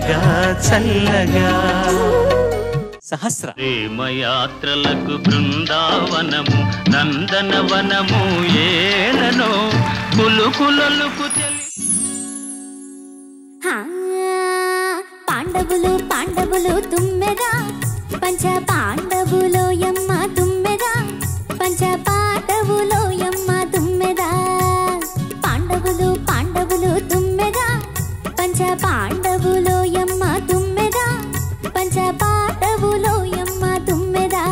చల్లగా చల్లగా సహస్ర ప్రేమయాత్రలకు బృందావనము నందనవనము ఏలనో కులుకులొలుకు పాండవులు పాండవులు తుమ్మెదా పంచ పాండవులో యమ్మ తుమ్మెదా పంచ పాండవులో యమ్మ తుమ్మెదా పాండవులు పాండవులు తుమ్మెదా పంచ పాండవులో యమ్మ తుమ్మెదా పంచ పాండవులో యమ్మ తుమ్మెదా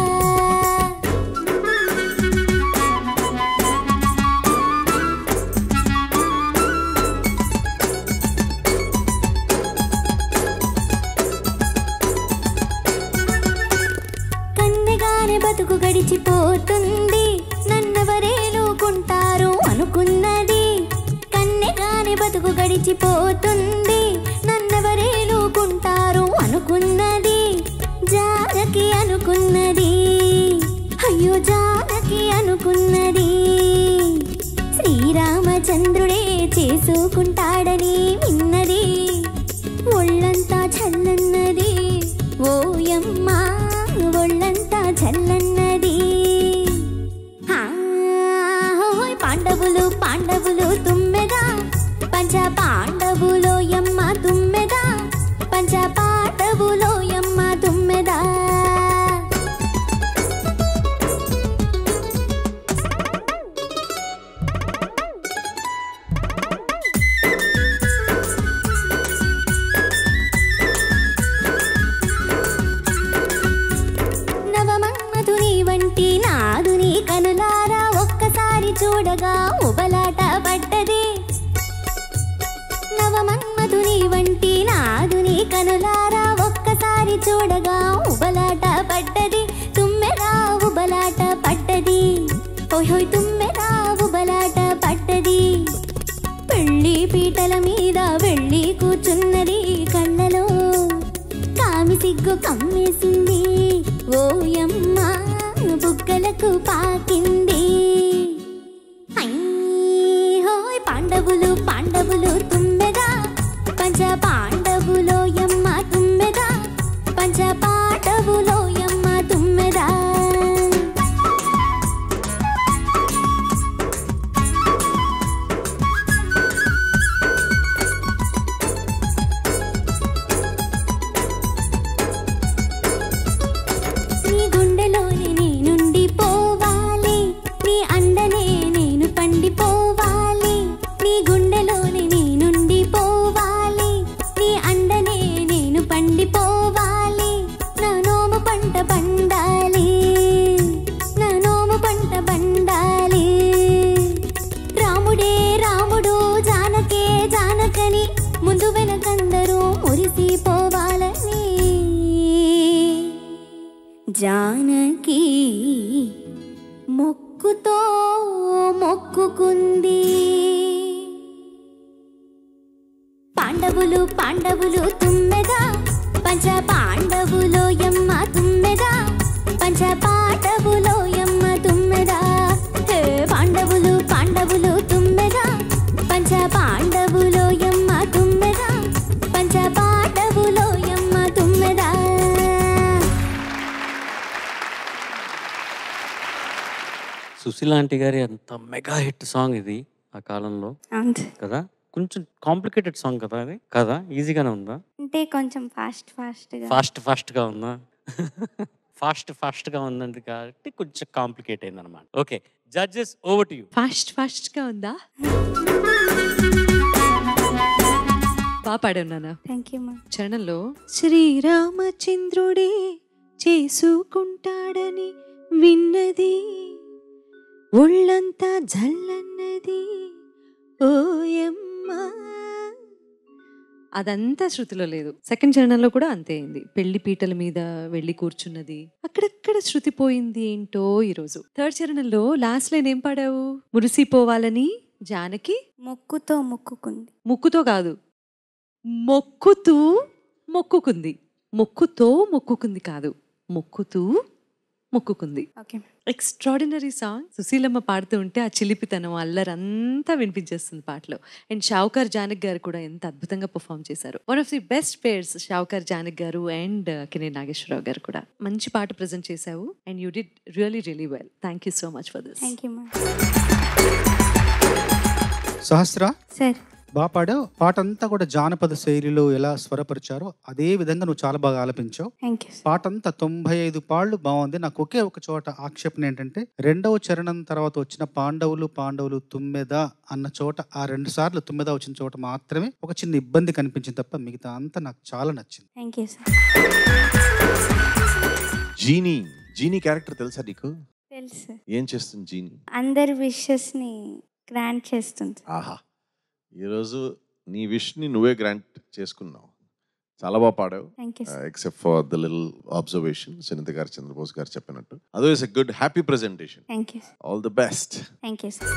బతుకు గడిచిపోతుంది నన్నెవరేలుకుంటారు అనుకున్నది కన్నెగానే బతుకు గడిచిపోతుంది నన్నెవరేలుకుంటారు అనుకున్నది జానకి అనుకున్నది అయ్యో జానకి అనుకున్నది శ్రీరామచంద్రుడే చేసుకుంటాడని విన్నది ఒళ్ళంతా చల్లన్నది ఓయమ్మా ఒళ్ళంతా చల్లన్నది పాండవులు పాండవులు తుమ్మెదా పంచ పాండవులో యమ్మ తుమ్మెదా పంచ పాండవులో యమ్మ తుమ్మెదా కనులారా ఒక్కసారి చూడగా ఉబలాట పడ్డది నవమన్మధుని వంటి నాదుని కనులారా ఒక్కసారి చూడగా ఉబలాట పడ్డది తుమ్మెదా ఉబలాట పడ్డది హోయ్ హోయ్ తుమ్మెదా ఉబలాట పడ్డది పెళ్లి పీటల మీద వెళ్ళి కూర్చున్నది కళ్ళలో కామి సిగ్గు కమ్మేసింది ఓయమ్మ బుగ్గలకు పాకింది హోయ్ పాండవులు పాండవులు తుమ్మెదా పంచ పాండవులో యమ్మ తుమ్మెదా పంచ పాండవులో యమ్మ తుమ్మెదా నీ గుండెలోని నేనుండి పోవాలి నీ అండనే నేను పండిపోవాలి నీ గుండెలోని నేనుండి పోవాలి నీ అండనే నేను పండిపోవాలి నా నోము పంట పండాలి నా నోము పంట పండాలి రాముడే రాముడు జానకే జానకని ముందు వెనకందరూ మురిసిపోవాలని జానకి మొక్కుతో మొక్కుకుంది పాండవులు పాండవులు తుమ్మెదా పంచ పాండవులో యమ్మ తుమ్మెదా పంచ పాండవులో యమ్మ తుమ్మెదా హే పాండవులు పాండవులు తుమ్మెదా పంచ పాండవులో యమ్మ తుమ్మెదా పంచ పాండవులో యమ్మ తుమ్మెదా సుశీల ఆంటీ గారి అంత మెగా హిట్ సాంగ్ ఇది ఆ కాలంలో కదా కొంచెం కాంప్లికేటెడ్ సాంగ్ కదా అది కదా ఈజీగానే ఉందా అంటే కొంచెం ఫాస్ట్ గా ఉందా ఫాస్ట్ గా ఉందండి కాబట్టి కొంచెం కాంప్లికేట్ అయింది అనమాట okay judges over to you fast గా ఉందా బాగా పాడావు నాన్న థ్యాంక్ యూ మా చరణంలో శ్రీరామచంద్రుడే చేసుకుంటాడని విన్నది ఒళ్ళంతా జల్లన్నది ఓయమ్మ అదంతా శృతిలో లేదు సెకండ్ చరణంలో కూడా అంతే అయింది పెళ్లి పీటల మీద వెళ్ళి కూర్చున్నది అక్కడక్కడ శృతి పోయింది ఏంటో ఈరోజు థర్డ్ చరణంలో లాస్ట్ లైన్ ఏం పాడావు మురిసిపోవాలని జానకి మొక్కుతో మొక్కుకుంది ముక్కుతో కాదు మొక్కుతూ మొక్కుకుంది మొక్కుతో మొక్కుకుంది కాదు మొక్కుతూ మొక్కుకుంది. ఓకే. Extraordinary song. సుశీలమ్మ పాడుతూ ఉంటే ఆ చిలిపితనం అల్లరంతా వినిపించేస్తుంది పాటలో. అండ్ షావుకార్ జానక్ గారు కూడా ఎంత అద్భుతంగా పర్ఫామ్ చేశారు. One of the best pairs Shavukar Janaki garu and కినేని Nageswararao గారు కూడా. మంచి పాట ప్రజెంట్ చేశావు and you did really really well. Thank you so much for this. Thank you ma'am. Sahasra sir బాగా పాడావు. పాట అంతా కూడా జానపద శైలిలో ఎలా స్వరపరిచారో అదే విధంగా నువ్వు చాలా బాగా ఆలపించావు. Thank you. పాట అంతా 95 పాళ్ళు బాగుంది. నాకు ఒకే ఒక చోట ఆక్షేపణ ఏంటంటే రెండవ చరణం తర్వాత వచ్చిన పాండవులు పాండవులు తుమ్మెద అన్న చోట ఆ 2 సార్లు తుమ్మెద వచ్చిన చోట మాత్రమే ఒక చిన్న ఇబ్బంది కనిపించింది తప్ప మిగతా అంతా నాకు చాలా నచ్చింది. Thank you sir. Genie character తెలుసా నీకు? తెలుసు. ఏం చేస్తుంది జీనీ? అందరి విషెస్ని గ్రాంట్ చేస్తుంది. ఆహా, ఈరోజు నీ విష్ని నువ్వే గ్రాంట్ చేసుకున్నావు. చాలా బాగా పాడావు. Thank you sir. Except for the little observation Sunitha garu Chandrabose garu చెప్పినట్టు. Otherwise a good happy presentation. Thank you. All the best. Thank you sir.